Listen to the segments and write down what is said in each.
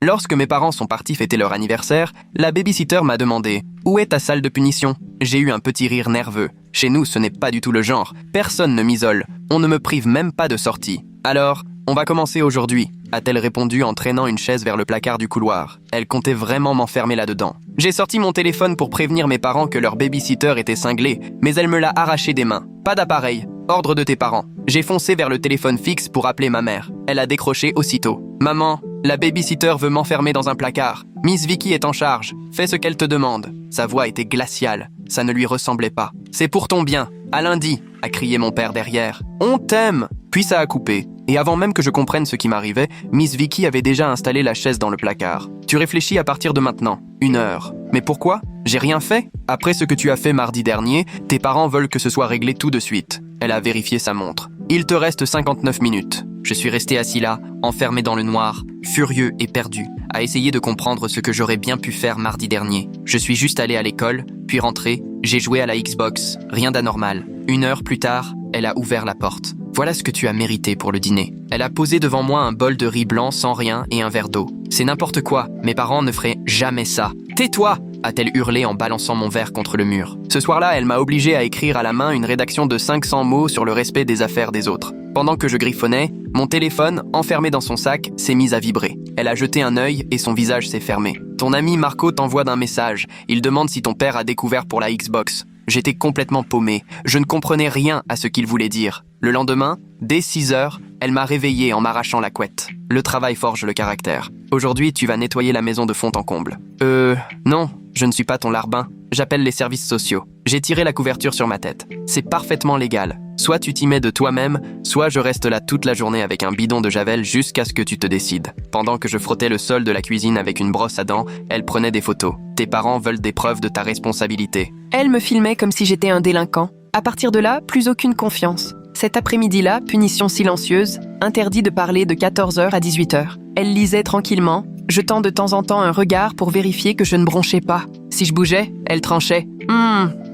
Lorsque mes parents sont partis fêter leur anniversaire, la babysitter m'a demandé « Où est ta salle de punition ?» J'ai eu un petit rire nerveux. Chez nous, ce n'est pas du tout le genre. Personne ne m'isole. On ne me prive même pas de sortie. Alors, on va commencer aujourd'hui, a-t-elle répondu en traînant une chaise vers le placard du couloir. Elle comptait vraiment m'enfermer là-dedans. J'ai sorti mon téléphone pour prévenir mes parents que leur babysitter était cinglé, mais elle me l'a arraché des mains. Pas d'appareil. Ordre de tes parents. J'ai foncé vers le téléphone fixe pour appeler ma mère. Elle a décroché aussitôt. Maman, la babysitter veut m'enfermer dans un placard. Miss Vicky est en charge. Fais ce qu'elle te demande. Sa voix était glaciale. Ça ne lui ressemblait pas. C'est pour ton bien. À lundi, a crié mon père derrière. On t'aime. Puis ça a coupé. Et avant même que je comprenne ce qui m'arrivait, Miss Vicky avait déjà installé la chaise dans le placard. Tu réfléchis à partir de maintenant. 1 heure. Mais pourquoi? J'ai rien fait. Après ce que tu as fait mardi dernier, tes parents veulent que ce soit réglé tout de suite. Elle a vérifié sa montre. Il te reste 59 minutes. Je suis resté assis là, enfermé dans le noir, furieux et perdu, à essayer de comprendre ce que j'aurais bien pu faire mardi dernier. Je suis juste allé à l'école, puis rentré, j'ai joué à la Xbox, rien d'anormal. 1 heure plus tard, elle a ouvert la porte. Voilà ce que tu as mérité pour le dîner. Elle a posé devant moi un bol de riz blanc sans rien et un verre d'eau. C'est n'importe quoi, mes parents ne feraient jamais ça. Tais-toi! A-t-elle hurlé en balançant mon verre contre le mur. Ce soir-là, elle m'a obligé à écrire à la main une rédaction de 500 mots sur le respect des affaires des autres. Pendant que je griffonnais, mon téléphone, enfermé dans son sac, s'est mis à vibrer. Elle a jeté un œil et son visage s'est fermé. Ton ami Marco t'envoie d'un message. Il demande si ton père a découvert pour la Xbox. J'étais complètement paumé. Je ne comprenais rien à ce qu'il voulait dire. Le lendemain, dès 6 heures, elle m'a réveillé en m'arrachant la couette. Le travail forge le caractère. Aujourd'hui, tu vas nettoyer la maison de fond en comble. Non, je ne suis pas ton larbin. J'appelle les services sociaux. J'ai tiré la couverture sur ma tête. C'est parfaitement légal. Soit tu t'y mets de toi-même, soit je reste là toute la journée avec un bidon de javel jusqu'à ce que tu te décides. Pendant que je frottais le sol de la cuisine avec une brosse à dents, elle prenait des photos. Tes parents veulent des preuves de ta responsabilité. Elle me filmait comme si j'étais un délinquant. À partir de là, plus aucune confiance. Cet après-midi-là, punition silencieuse, interdit de parler de 14h à 18h. Elle lisait tranquillement, jetant de temps en temps un regard pour vérifier que je ne bronchais pas. Si je bougeais, elle tranchait.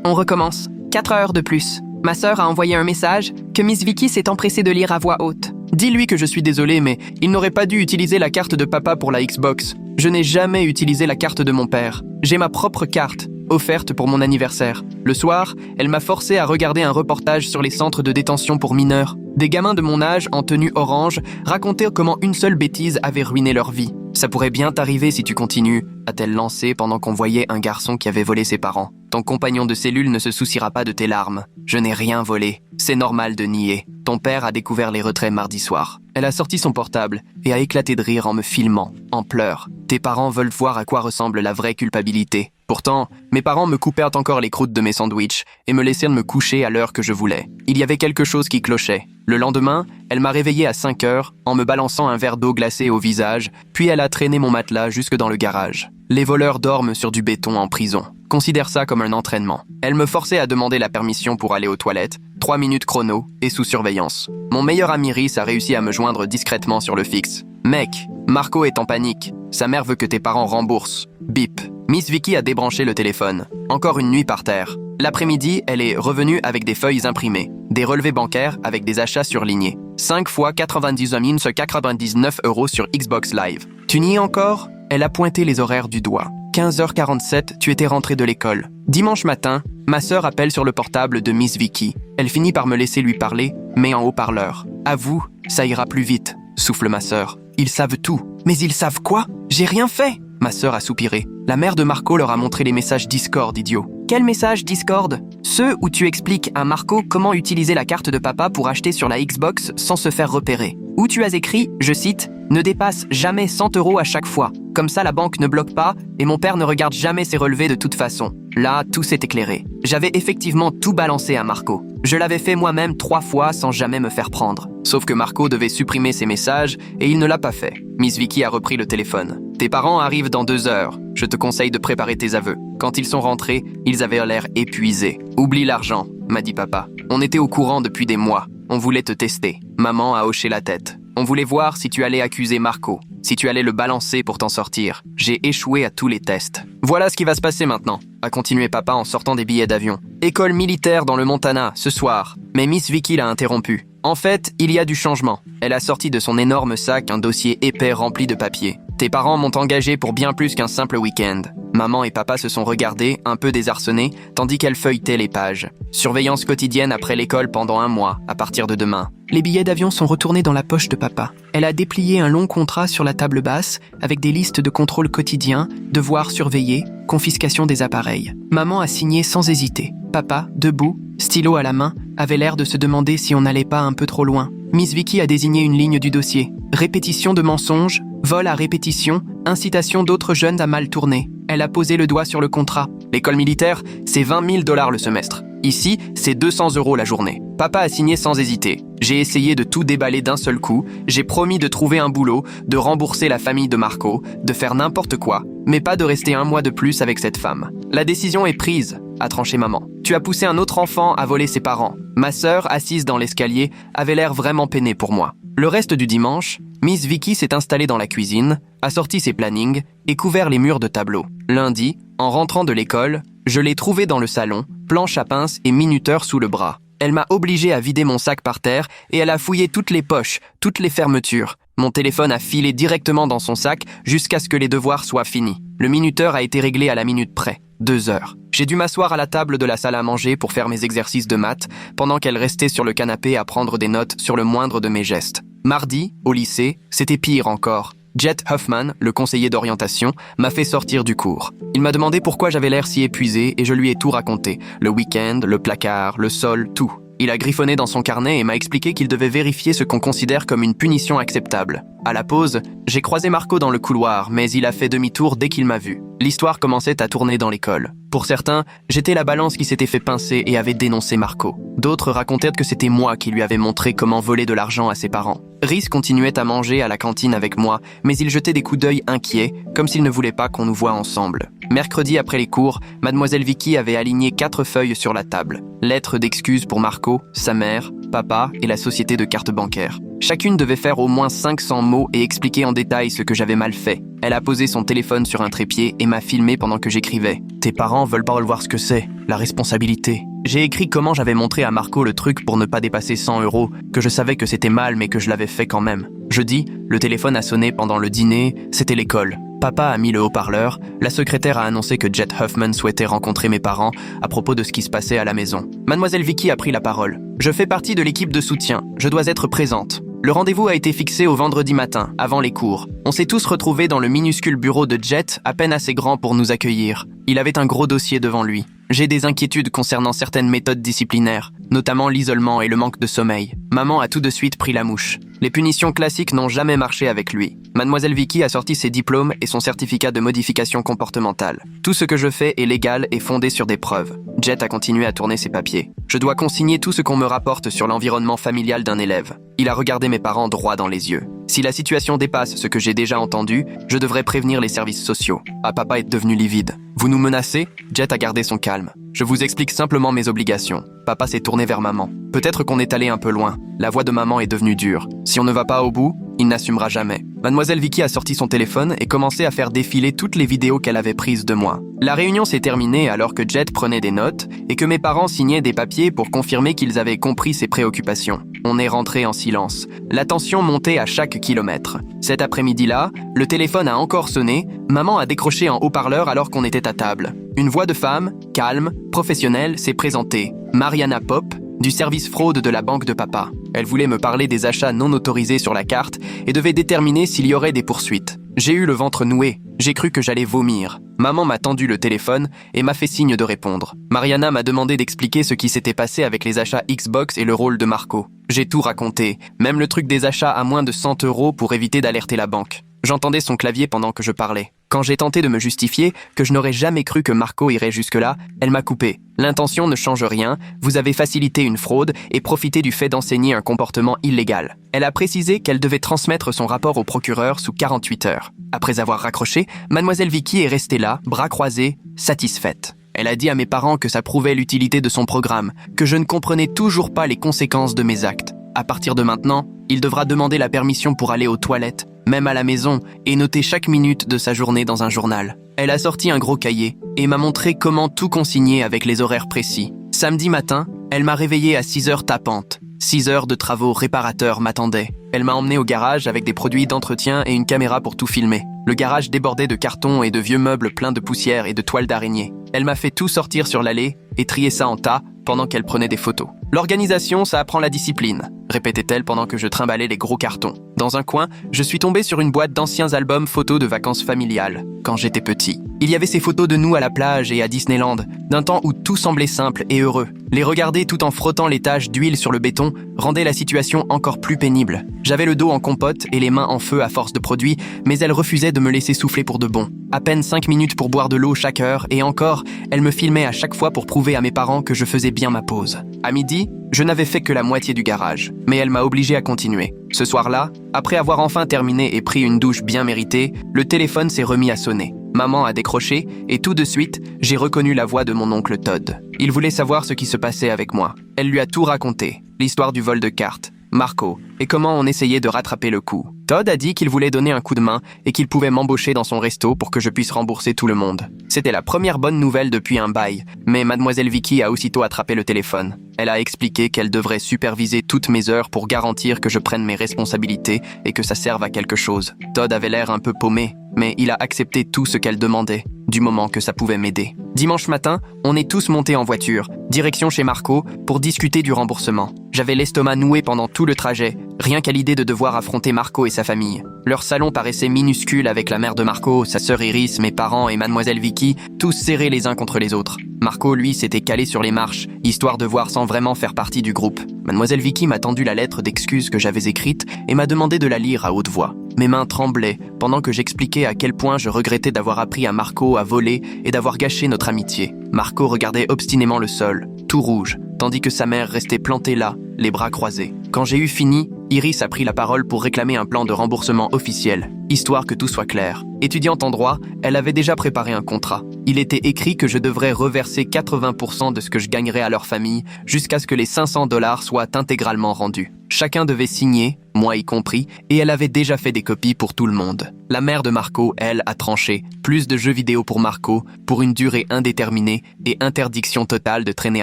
On recommence. 4 heures de plus. Ma sœur a envoyé un message que Miss Vicky s'est empressée de lire à voix haute. Dis-lui que je suis désolé, mais il n'aurait pas dû utiliser la carte de papa pour la Xbox. Je n'ai jamais utilisé la carte de mon père. J'ai ma propre carte, offerte pour mon anniversaire. Le soir, elle m'a forcé à regarder un reportage sur les centres de détention pour mineurs. Des gamins de mon âge, en tenue orange, racontaient comment une seule bêtise avait ruiné leur vie. Ça pourrait bien t'arriver si tu continues, a-t-elle lancé pendant qu'on voyait un garçon qui avait volé ses parents. Ton compagnon de cellule ne se souciera pas de tes larmes. Je n'ai rien volé. C'est normal de nier. Ton père a découvert les retraits mardi soir. Elle a sorti son portable et a éclaté de rire en me filmant, en pleurs. Tes parents veulent voir à quoi ressemble la vraie culpabilité. Pourtant, mes parents me coupèrent encore les croûtes de mes sandwichs et me laissèrent me coucher à l'heure que je voulais. Il y avait quelque chose qui clochait. Le lendemain, elle m'a réveillé à 5 heures en me balançant un verre d'eau glacée au visage, puis elle a traîné mon matelas jusque dans le garage. Les voleurs dorment sur du béton en prison. Considère ça comme un entraînement. Elle me forçait à demander la permission pour aller aux toilettes, 3 minutes chrono et sous surveillance. Mon meilleur ami Rhys a réussi à me joindre discrètement sur le fixe. Mec, Marco est en panique. Sa mère veut que tes parents remboursent. Bip. Miss Vicky a débranché le téléphone. Encore une nuit par terre. L'après-midi, elle est revenue avec des feuilles imprimées, des relevés bancaires avec des achats surlignés. 5 fois 99 € sur Xbox Live. Tu n'y es encore? Elle a pointé les horaires du doigt. 15h47, tu étais rentré de l'école. Dimanche matin, ma sœur appelle sur le portable de Miss Vicky. Elle finit par me laisser lui parler, mais en haut-parleur. À vous, ça ira plus vite, souffle ma sœur. Ils savent tout. Mais ils savent quoi? J'ai rien fait. Ma sœur a soupiré. La mère de Marco leur a montré les messages Discord, idiot. Quel message Discord? Ceux où tu expliques à Marco comment utiliser la carte de papa pour acheter sur la Xbox sans se faire repérer. Où tu as écrit, je cite, « Ne dépasse jamais 100 € à chaque fois. Comme ça, la banque ne bloque pas et mon père ne regarde jamais ses relevés de toute façon. » Là, tout s'est éclairé. J'avais effectivement tout balancé à Marco. Je l'avais fait moi-même 3 fois sans jamais me faire prendre. Sauf que Marco devait supprimer ses messages et il ne l'a pas fait. Miss Vicky a repris le téléphone. Tes parents arrivent dans 2 heures. Je te conseille de préparer tes aveux. Quand ils sont rentrés, ils avaient l'air épuisés. Oublie l'argent, m'a dit papa. On était au courant depuis des mois. On voulait te tester. Maman a hoché la tête. On voulait voir si tu allais accuser Marco, si tu allais le balancer pour t'en sortir. J'ai échoué à tous les tests. Voilà ce qui va se passer maintenant, a continué papa en sortant des billets d'avion. École militaire dans le Montana, ce soir. Mais Miss Vicky l'a interrompu. En fait, il y a du changement. Elle a sorti de son énorme sac un dossier épais rempli de papiers. Tes parents m'ont engagé pour bien plus qu'un simple week-end. Maman et papa se sont regardés, un peu désarçonnés, tandis qu'elle feuilletait les pages. Surveillance quotidienne après l'école pendant 1 mois, à partir de demain. Les billets d'avion sont retournés dans la poche de papa. Elle a déplié un long contrat sur la table basse, avec des listes de contrôles quotidiens, devoirs surveillés, confiscation des appareils. Maman a signé sans hésiter. Papa, debout, stylo à la main, avait l'air de se demander si on n'allait pas un peu trop loin. Miss Vicky a désigné une ligne du dossier. Répétition de mensonges, vol à répétition, incitation d'autres jeunes à mal tourner. Elle a posé le doigt sur le contrat. L'école militaire, c'est 20 000 $ le semestre. Ici, c'est 200 € la journée. Papa a signé sans hésiter. J'ai essayé de tout déballer d'un seul coup. J'ai promis de trouver un boulot, de rembourser la famille de Marco, de faire n'importe quoi, mais pas de rester 1 mois de plus avec cette femme. La décision est prise, a tranché maman. Tu as poussé un autre enfant à voler ses parents. Ma sœur, assise dans l'escalier, avait l'air vraiment peinée pour moi. Le reste du dimanche, Miss Vicky s'est installée dans la cuisine, a sorti ses plannings et couvert les murs de tableaux. Lundi, en rentrant de l'école, je l'ai trouvée dans le salon, planche à pince et minuteur sous le bras. Elle m'a obligé à vider mon sac par terre et elle a fouillé toutes les poches, toutes les fermetures. Mon téléphone a filé directement dans son sac jusqu'à ce que les devoirs soient finis. Le minuteur a été réglé à la minute près, 2 heures. J'ai dû m'asseoir à la table de la salle à manger pour faire mes exercices de maths, pendant qu'elle restait sur le canapé à prendre des notes sur le moindre de mes gestes. Mardi, au lycée, c'était pire encore. Jet Hoffman, le conseiller d'orientation, m'a fait sortir du cours. Il m'a demandé pourquoi j'avais l'air si épuisé et je lui ai tout raconté. Le week-end, le placard, le sol, tout. Il a griffonné dans son carnet et m'a expliqué qu'il devait vérifier ce qu'on considère comme une punition acceptable. À la pause, j'ai croisé Marco dans le couloir, mais il a fait demi-tour dès qu'il m'a vu. L'histoire commençait à tourner dans l'école. Pour certains, j'étais la balance qui s'était fait pincer et avait dénoncé Marco. D'autres racontaient que c'était moi qui lui avais montré comment voler de l'argent à ses parents. Rhys continuait à manger à la cantine avec moi, mais il jetait des coups d'œil inquiets, comme s'il ne voulait pas qu'on nous voie ensemble. Mercredi après les cours, Mademoiselle Vicky avait aligné 4 feuilles sur la table. Lettres d'excuses pour Marco, sa mère, papa et la société de cartes bancaires. Chacune devait faire au moins 500 mots et expliquer en détail ce que j'avais mal fait. Elle a posé son téléphone sur un trépied et m'a filmé pendant que j'écrivais. Tes parents veulent pas voir ce que c'est, la responsabilité. J'ai écrit comment j'avais montré à Marco le truc pour ne pas dépasser 100 €, que je savais que c'était mal mais que je l'avais fait quand même. Jeudi, le téléphone a sonné pendant le dîner, c'était l'école. Papa a mis le haut-parleur, la secrétaire a annoncé que Jet Hoffman souhaitait rencontrer mes parents à propos de ce qui se passait à la maison. Mademoiselle Vicky a pris la parole. Je fais partie de l'équipe de soutien, je dois être présente. Le rendez-vous a été fixé au vendredi matin, avant les cours. On s'est tous retrouvés dans le minuscule bureau de Jet, à peine assez grand pour nous accueillir. Il avait un gros dossier devant lui. J'ai des inquiétudes concernant certaines méthodes disciplinaires, notamment l'isolement et le manque de sommeil. Maman a tout de suite pris la mouche. Les punitions classiques n'ont jamais marché avec lui. Mademoiselle Vicky a sorti ses diplômes et son certificat de modification comportementale. Tout ce que je fais est légal et fondé sur des preuves. Jet a continué à tourner ses papiers. Je dois consigner tout ce qu'on me rapporte sur l'environnement familial d'un élève. Il a regardé mes parents droit dans les yeux. Si la situation dépasse ce que j'ai déjà entendu, je devrais prévenir les services sociaux. Ah, papa est devenu livide. Vous nous menacez? Jet a gardé son calme. Je vous explique simplement mes obligations. Papa s'est tourné vers maman. Peut-être qu'on est allé un peu loin. La voix de maman est devenue dure. Si on ne va pas au bout, il n'assumera jamais. Mademoiselle Vicky a sorti son téléphone et commencé à faire défiler toutes les vidéos qu'elle avait prises de moi. La réunion s'est terminée alors que Jet prenait des notes et que mes parents signaient des papiers pour confirmer qu'ils avaient compris ses préoccupations. On est rentré en silence. La tension montait à chaque kilomètre. Cet après-midi-là, le téléphone a encore sonné. Maman a décroché en haut-parleur alors qu'on était à table. Une voix de femme, calme, professionnelle, s'est présentée. Mariana Pop, du service fraude de la banque de papa. Elle voulait me parler des achats non autorisés sur la carte et devait déterminer s'il y aurait des poursuites. J'ai eu le ventre noué. J'ai cru que j'allais vomir. Maman m'a tendu le téléphone et m'a fait signe de répondre. Mariana m'a demandé d'expliquer ce qui s'était passé avec les achats Xbox et le rôle de Marco. J'ai tout raconté, même le truc des achats à moins de 100 € pour éviter d'alerter la banque. J'entendais son clavier pendant que je parlais. Quand j'ai tenté de me justifier, que je n'aurais jamais cru que Marco irait jusque-là, elle m'a coupé. L'intention ne change rien, vous avez facilité une fraude et profité du fait d'enseigner un comportement illégal. Elle a précisé qu'elle devait transmettre son rapport au procureur sous 48 heures. Après avoir raccroché, Mademoiselle Vicky est restée là, bras croisés, satisfaite. Elle a dit à mes parents que ça prouvait l'utilité de son programme, que je ne comprenais toujours pas les conséquences de mes actes. À partir de maintenant, il devra demander la permission pour aller aux toilettes, même à la maison, et noter chaque minute de sa journée dans un journal. Elle a sorti un gros cahier et m'a montré comment tout consigner avec les horaires précis. Samedi matin, elle m'a réveillé à 6 heures tapantes. 6 heures de travaux réparateurs m'attendaient. Elle m'a emmené au garage avec des produits d'entretien et une caméra pour tout filmer. Le garage débordait de cartons et de vieux meubles pleins de poussière et de toiles d'araignée. Elle m'a fait tout sortir sur l'allée et trier ça en tas pendant qu'elle prenait des photos. L'organisation, ça apprend la discipline, répétait-elle pendant que je trimballais les gros cartons. Dans un coin, je suis tombé sur une boîte d'anciens albums photos de vacances familiales, quand j'étais petit. Il y avait ces photos de nous à la plage et à Disneyland, d'un temps où tout semblait simple et heureux. Les regarder tout en frottant les taches d'huile sur le béton rendait la situation encore plus pénible. J'avais le dos en compote et les mains en feu à force de produits, mais elle refusait de me laisser souffler pour de bon. À peine 5 minutes pour boire de l'eau chaque heure, et encore, elle me filmait à chaque fois pour prouver à mes parents que je faisais bien ma pause. À midi, je n'avais fait que la moitié du garage, mais elle m'a obligé à continuer. Ce soir-là, après avoir enfin terminé et pris une douche bien méritée, le téléphone s'est remis à sonner. Maman a décroché et tout de suite, j'ai reconnu la voix de mon oncle Todd. Il voulait savoir ce qui se passait avec moi. Elle lui a tout raconté, l'histoire du vol de cartes, Marco, et comment on essayait de rattraper le coup. Todd a dit qu'il voulait donner un coup de main et qu'il pouvait m'embaucher dans son resto pour que je puisse rembourser tout le monde. C'était la première bonne nouvelle depuis un bail, mais mademoiselle Vicky a aussitôt attrapé le téléphone. Elle a expliqué qu'elle devrait superviser toutes mes heures pour garantir que je prenne mes responsabilités et que ça serve à quelque chose. Todd avait l'air un peu paumé, mais il a accepté tout ce qu'elle demandait, du moment que ça pouvait m'aider. Dimanche matin, on est tous montés en voiture, direction chez Marco, pour discuter du remboursement. J'avais l'estomac noué pendant tout le trajet, rien qu'à l'idée de devoir affronter Marco et sa famille. Leur salon paraissait minuscule avec la mère de Marco, sa sœur Iris, mes parents et mademoiselle Vicky, tous serrés les uns contre les autres. Marco, lui, s'était calé sur les marches, histoire de voir sans vraiment faire partie du groupe. Mademoiselle Vicky m'a tendu la lettre d'excuses que j'avais écrite et m'a demandé de la lire à haute voix. Mes mains tremblaient pendant que j'expliquais à quel point je regrettais d'avoir appris à Marco à voler et d'avoir gâché notre amitié. Marco regardait obstinément le sol, tout rouge, tandis que sa mère restait plantée là, les bras croisés. Quand j'ai eu fini, Iris a pris la parole pour réclamer un plan de remboursement officiel, histoire que tout soit clair. Étudiante en droit, elle avait déjà préparé un contrat. Il était écrit que je devrais reverser 80% de ce que je gagnerais à leur famille jusqu'à ce que les $500 soient intégralement rendus. Chacun devait signer, moi y compris, et elle avait déjà fait des copies pour tout le monde. La mère de Marco, elle, a tranché. Plus de jeux vidéo pour Marco, pour une durée indéterminée et interdiction totale de traîner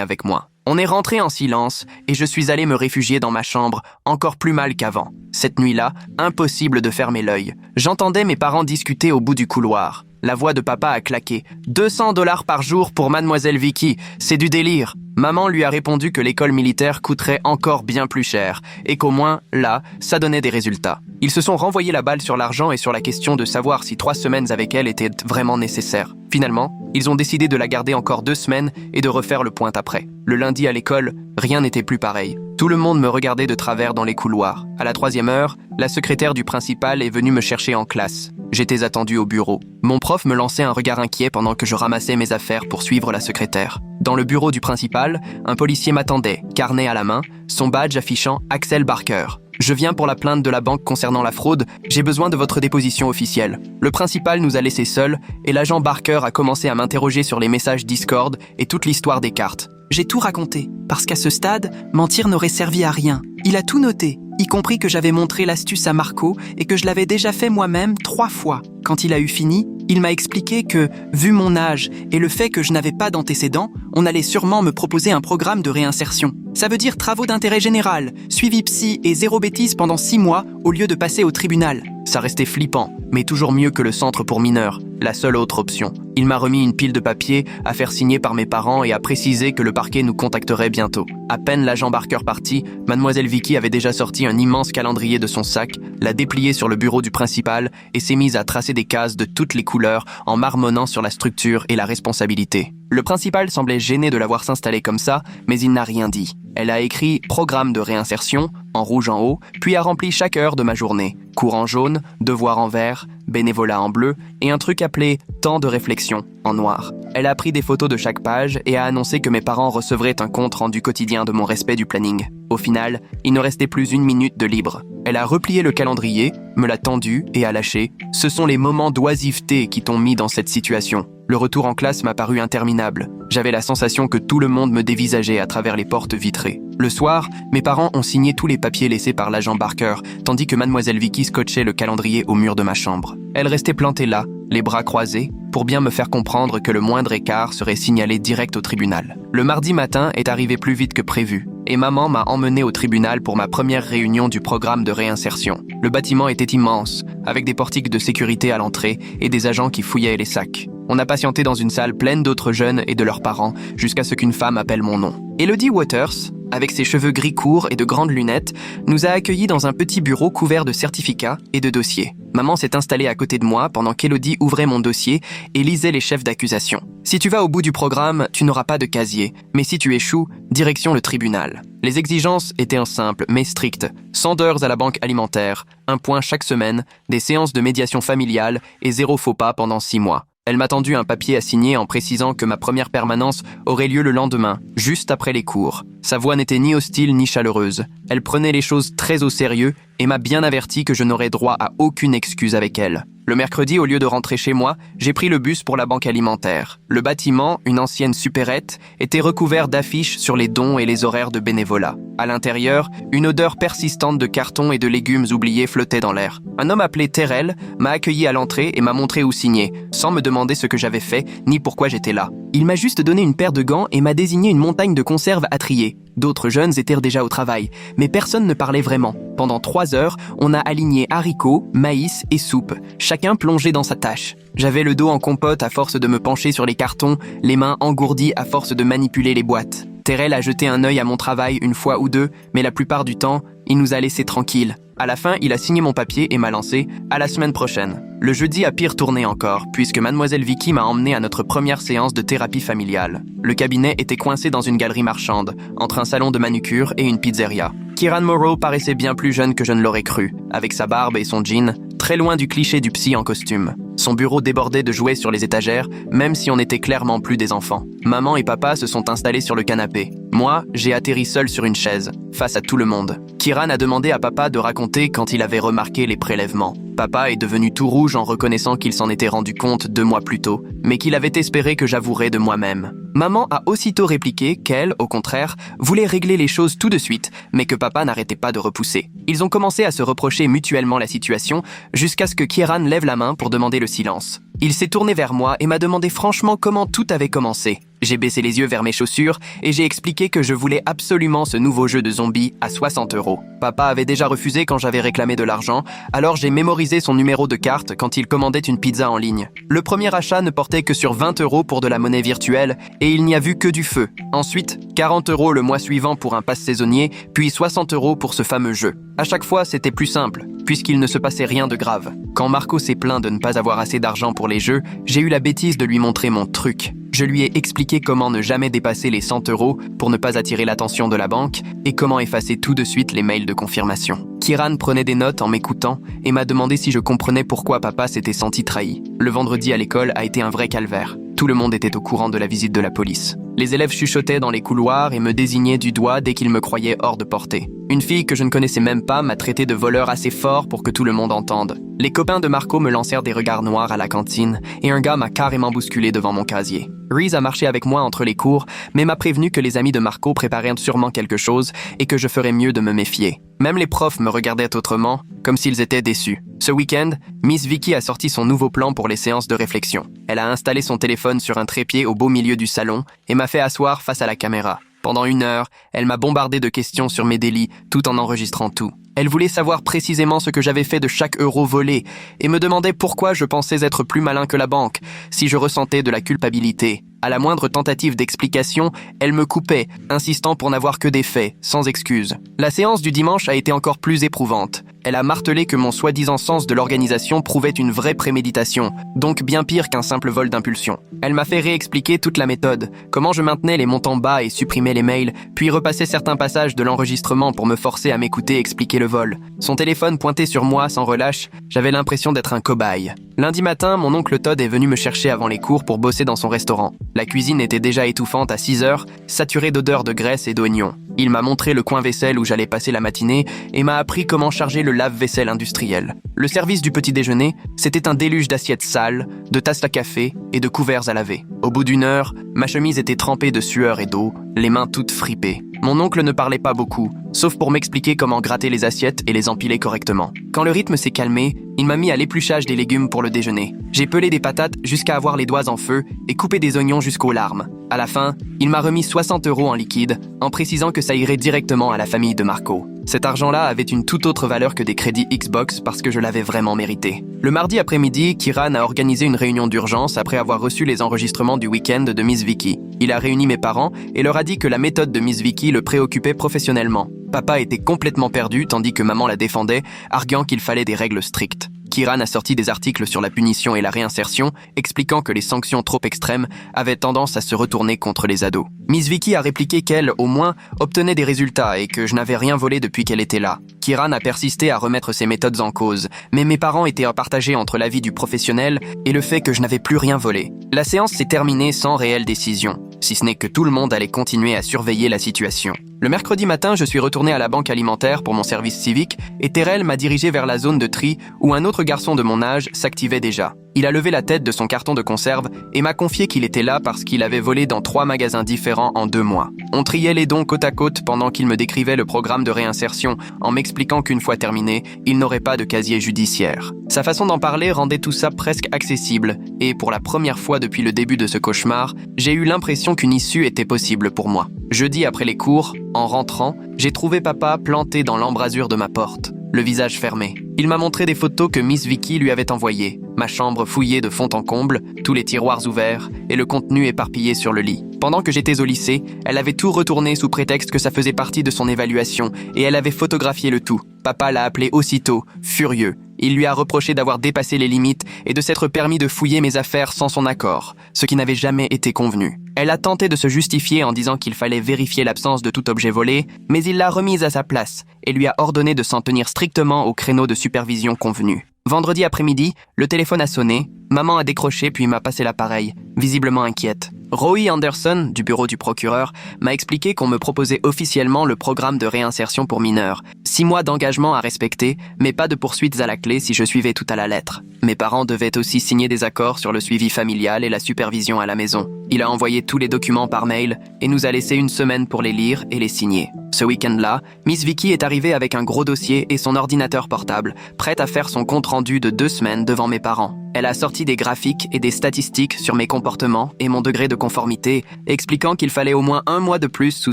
avec moi. On est rentré en silence et je suis allé me réfugier dans ma chambre, encore plus mal qu'avant. Cette nuit-là, impossible de fermer l'œil. J'entendais mes parents discuter au bout du couloir. La voix de papa a claqué. 200$ par jour pour mademoiselle Vicky, c'est du délire. Maman lui a répondu que l'école militaire coûterait encore bien plus cher et qu'au moins, là, ça donnait des résultats. Ils se sont renvoyés la balle sur l'argent et sur la question de savoir si 3 semaines avec elle étaient vraiment nécessaires. Finalement, ils ont décidé de la garder encore 2 semaines et de refaire le point après. Le lundi à l'école, rien n'était plus pareil. Tout le monde me regardait de travers dans les couloirs. À la 3e heure, la secrétaire du principal est venue me chercher en classe. J'étais attendu au bureau. Mon prof me lançait un regard inquiet pendant que je ramassais mes affaires pour suivre la secrétaire. Dans le bureau du principal, un policier m'attendait, carnet à la main, son badge affichant Axel Barker. Je viens pour la plainte de la banque concernant la fraude, j'ai besoin de votre déposition officielle. Le principal nous a laissés seuls et l'agent Barker a commencé à m'interroger sur les messages Discord et toute l'histoire des cartes. J'ai tout raconté, parce qu'à ce stade, mentir n'aurait servi à rien. Il a tout noté, y compris que j'avais montré l'astuce à Marco et que je l'avais déjà fait moi-même 3 fois. Quand il a eu fini, il m'a expliqué que, vu mon âge et le fait que je n'avais pas d'antécédents, on allait sûrement me proposer un programme de réinsertion. Ça veut dire travaux d'intérêt général, suivi psy et 0 bêtises pendant 6 mois au lieu de passer au tribunal. Ça restait flippant, mais toujours mieux que le centre pour mineurs, la seule autre option. Il m'a remis une pile de papiers à faire signer par mes parents et a précisé que le parquet nous contacterait bientôt. À peine l'agent Barker parti, mademoiselle Vicky avait déjà sorti un immense calendrier de son sac, l'a déplié sur le bureau du principal et s'est mise à tracer des cases de toutes les couleurs en marmonnant sur la structure et la responsabilité. Le principal semblait gêné de la voir s'installer comme ça, mais il n'a rien dit. Elle a écrit « Programme de réinsertion » en rouge en haut, puis a rempli chaque heure de ma journée. Cours en jaune, devoir en vert, bénévolat en bleu et un truc appelé « Temps de réflexion » en noir. Elle a pris des photos de chaque page et a annoncé que mes parents recevraient un compte rendu quotidien de mon respect du planning. Au final, il ne restait plus 1 minute de libre. Elle a replié le calendrier, me l'a tendu et a lâché. Ce sont les moments d'oisiveté qui t'ont mis dans cette situation. Le retour en classe m'a paru interminable. J'avais la sensation que tout le monde me dévisageait à travers les portes vitrées. Le soir, mes parents ont signé tous les papiers laissés par l'agent Barker, tandis que mademoiselle Vicky scotchait le calendrier au mur de ma chambre. Elle restait plantée là, les bras croisés, pour bien me faire comprendre que le moindre écart serait signalé direct au tribunal. Le mardi matin est arrivé plus vite que prévu, et maman m'a emmené au tribunal pour ma première réunion du programme de réinsertion. Le bâtiment était immense, avec des portiques de sécurité à l'entrée et des agents qui fouillaient les sacs. On a patienté dans une salle pleine d'autres jeunes et de leurs parents jusqu'à ce qu'une femme appelle mon nom. Elodie Waters, avec ses cheveux gris courts et de grandes lunettes, nous a accueillis dans un petit bureau couvert de certificats et de dossiers. Maman s'est installée à côté de moi pendant qu'Elodie ouvrait mon dossier et lisait les chefs d'accusation. Si tu vas au bout du programme, tu n'auras pas de casier, mais si tu échoues, direction le tribunal. Les exigences étaient simples mais strictes. 100 heures à la banque alimentaire, 1 point chaque semaine, des séances de médiation familiale et 0 faux pas pendant 6 mois. Elle m'a tendu un papier à signer en précisant que ma première permanence aurait lieu le lendemain, juste après les cours. Sa voix n'était ni hostile ni chaleureuse. Elle prenait les choses très au sérieux et m'a bien averti que je n'aurais droit à aucune excuse avec elle. Le mercredi, au lieu de rentrer chez moi, j'ai pris le bus pour la banque alimentaire. Le bâtiment, une ancienne supérette, était recouvert d'affiches sur les dons et les horaires de bénévolat. À l'intérieur, une odeur persistante de carton et de légumes oubliés flottait dans l'air. Un homme appelé Terrell m'a accueilli à l'entrée et m'a montré où signer, sans me demander ce que j'avais fait ni pourquoi j'étais là. Il m'a juste donné une paire de gants et m'a désigné une montagne de conserves à trier. D'autres jeunes étaient déjà au travail, mais personne ne parlait vraiment. Pendant 3 heures, on a aligné haricots, maïs et soupe, chacun plongé dans sa tâche. J'avais le dos en compote à force de me pencher sur les cartons, les mains engourdies à force de manipuler les boîtes. Terrell a jeté un œil à mon travail une fois ou deux, mais la plupart du temps, il nous a laissés tranquilles. À la fin, il a signé mon papier et m'a lancé « à la semaine prochaine ». Le jeudi a pire tourné encore, puisque mademoiselle Vicky m'a emmené à notre première séance de thérapie familiale. Le cabinet était coincé dans une galerie marchande, entre un salon de manucure et une pizzeria. Kieran Morrow paraissait bien plus jeune que je ne l'aurais cru, avec sa barbe et son jean, très loin du cliché du psy en costume. Son bureau débordait de jouets sur les étagères, même si on était clairement plus des enfants. Maman et papa se sont installés sur le canapé. Moi, j'ai atterri seul sur une chaise, face à tout le monde. Kieran a demandé à papa de raconter quand il avait remarqué les prélèvements. Papa est devenu tout rouge en reconnaissant qu'il s'en était rendu compte 2 mois plus tôt, mais qu'il avait espéré que j'avouerais de moi-même. Maman a aussitôt répliqué qu'elle, au contraire, voulait régler les choses tout de suite, mais que papa n'arrêtait pas de repousser. Ils ont commencé à se reprocher mutuellement la situation, jusqu'à ce que Kieran lève la main pour demander le silence. Il s'est tourné vers moi et m'a demandé franchement comment tout avait commencé. J'ai baissé les yeux vers mes chaussures et j'ai expliqué que je voulais absolument ce nouveau jeu de zombies à 60 €. Papa avait déjà refusé quand j'avais réclamé de l'argent, alors j'ai mémorisé son numéro de carte quand il commandait une pizza en ligne. Le premier achat ne portait que sur 20 € pour de la monnaie virtuelle et il n'y a vu que du feu. Ensuite, 40 € le mois suivant pour un pass saisonnier, puis 60 € pour ce fameux jeu. À chaque fois, c'était plus simple, puisqu'il ne se passait rien de grave. Quand Marco s'est plaint de ne pas avoir assez d'argent pour les jeux, j'ai eu la bêtise de lui montrer mon truc. Je lui ai expliqué comment ne jamais dépasser les 100 € pour ne pas attirer l'attention de la banque et comment effacer tout de suite les mails de confirmation. Kieran prenait des notes en m'écoutant et m'a demandé si je comprenais pourquoi papa s'était senti trahi. Le vendredi à l'école a été un vrai calvaire. Tout le monde était au courant de la visite de la police. Les élèves chuchotaient dans les couloirs et me désignaient du doigt dès qu'ils me croyaient hors de portée. Une fille que je ne connaissais même pas m'a traité de voleur assez fort pour que tout le monde entende. Les copains de Marco me lancèrent des regards noirs à la cantine et un gars m'a carrément bousculé devant mon casier. Reese a marché avec moi entre les cours, mais m'a prévenu que les amis de Marco préparaient sûrement quelque chose et que je ferais mieux de me méfier. Même les profs me regardaient autrement, comme s'ils étaient déçus. Ce week-end, Miss Vicky a sorti son nouveau plan pour les séances de réflexion. Elle a installé son téléphone sur un trépied au beau milieu du salon et m'a fait asseoir face à la caméra. Pendant 1 heure, elle m'a bombardé de questions sur mes délits, tout en enregistrant tout. Elle voulait savoir précisément ce que j'avais fait de chaque euro volé et me demandait pourquoi je pensais être plus malin que la banque, si je ressentais de la culpabilité. À la moindre tentative d'explication, elle me coupait, insistant pour n'avoir que des faits, sans excuse. La séance du dimanche a été encore plus éprouvante. Elle a martelé que mon soi-disant sens de l'organisation prouvait une vraie préméditation, donc bien pire qu'un simple vol d'impulsion. Elle m'a fait réexpliquer toute la méthode, comment je maintenais les montants bas et supprimais les mails, puis repassais certains passages de l'enregistrement pour me forcer à m'écouter expliquer le vol. Son téléphone pointé sur moi sans relâche, j'avais l'impression d'être un cobaye. Lundi matin, mon oncle Todd est venu me chercher avant les cours pour bosser dans son restaurant. La cuisine était déjà étouffante à 6 heures, saturée d'odeurs de graisse et d'oignons. Il m'a montré le coin vaisselle où j'allais passer la matinée et m'a appris comment charger le lave-vaisselle industriel. Le service du petit déjeuner, c'était un déluge d'assiettes sales, de tasses à café et de couverts à laver. Au bout d'1 heure, ma chemise était trempée de sueur et d'eau, les mains toutes fripées. Mon oncle ne parlait pas beaucoup, sauf pour m'expliquer comment gratter les assiettes et les empiler correctement. Quand le rythme s'est calmé, il m'a mis à l'épluchage des légumes pour le déjeuner. J'ai pelé des patates jusqu'à avoir les doigts en feu et coupé des oignons jusqu'aux larmes. À la fin, il m'a remis 60 € en liquide, en précisant que ça irait directement à la famille de Marco. Cet argent-là avait une toute autre valeur que des crédits Xbox parce que je l'avais vraiment mérité. Le mardi après-midi, Kieran a organisé une réunion d'urgence après avoir reçu les enregistrements du week-end de Miss Vicky. Il a réuni mes parents et leur a dit que la méthode de Miss Vicky le préoccupait professionnellement. Papa était complètement perdu tandis que maman la défendait, arguant qu'il fallait des règles strictes. Kieran a sorti des articles sur la punition et la réinsertion, expliquant que les sanctions trop extrêmes avaient tendance à se retourner contre les ados. Miss Vicky a répliqué qu'elle, au moins, obtenait des résultats et que je n'avais rien volé depuis qu'elle était là. Kieran a persisté à remettre ses méthodes en cause, mais mes parents étaient partagés entre l'avis du professionnel et le fait que je n'avais plus rien volé. La séance s'est terminée sans réelle décision, si ce n'est que tout le monde allait continuer à surveiller la situation. Le mercredi matin, je suis retourné à la banque alimentaire pour mon service civique et Terrell m'a dirigé vers la zone de tri où un autre garçon de mon âge s'activait déjà. Il a levé la tête de son carton de conserve et m'a confié qu'il était là parce qu'il avait volé dans 3 magasins différents en 2 mois. On triait les dons côte à côte pendant qu'il me décrivait le programme de réinsertion en m'expliquant qu'une fois terminé, il n'aurait pas de casier judiciaire. Sa façon d'en parler rendait tout ça presque accessible et pour la première fois depuis le début de ce cauchemar, j'ai eu l'impression qu'une issue était possible pour moi. Jeudi après les cours, en rentrant, j'ai trouvé papa planté dans l'embrasure de ma porte, le visage fermé. Il m'a montré des photos que Miss Vicky lui avait envoyées, ma chambre fouillée de fond en comble, tous les tiroirs ouverts et le contenu éparpillé sur le lit. Pendant que j'étais au lycée, elle avait tout retourné sous prétexte que ça faisait partie de son évaluation et elle avait photographié le tout. Papa l'a appelé aussitôt, furieux. Il lui a reproché d'avoir dépassé les limites et de s'être permis de fouiller mes affaires sans son accord, ce qui n'avait jamais été convenu. Elle a tenté de se justifier en disant qu'il fallait vérifier l'absence de tout objet volé, mais il l'a remise à sa place et lui a ordonné de s'en tenir strictement au créneau de supervision convenu. Vendredi après-midi, le téléphone a sonné, maman a décroché puis m'a passé l'appareil, visiblement inquiète. Roy Anderson, du bureau du procureur, m'a expliqué qu'on me proposait officiellement le programme de réinsertion pour mineurs. 6 mois d'engagement à respecter, mais pas de poursuites à la clé si je suivais tout à la lettre. Mes parents devaient aussi signer des accords sur le suivi familial et la supervision à la maison. Il a envoyé tous les documents par mail et nous a laissé 1 semaine pour les lire et les signer. Ce week-end-là, Miss Vicky est arrivée avec un gros dossier et son ordinateur portable, prête à faire son compte-rendu de 2 semaines devant mes parents. Elle a sorti des graphiques et des statistiques sur mes comportements et mon degré de conformité, expliquant qu'il fallait au moins 1 mois de plus sous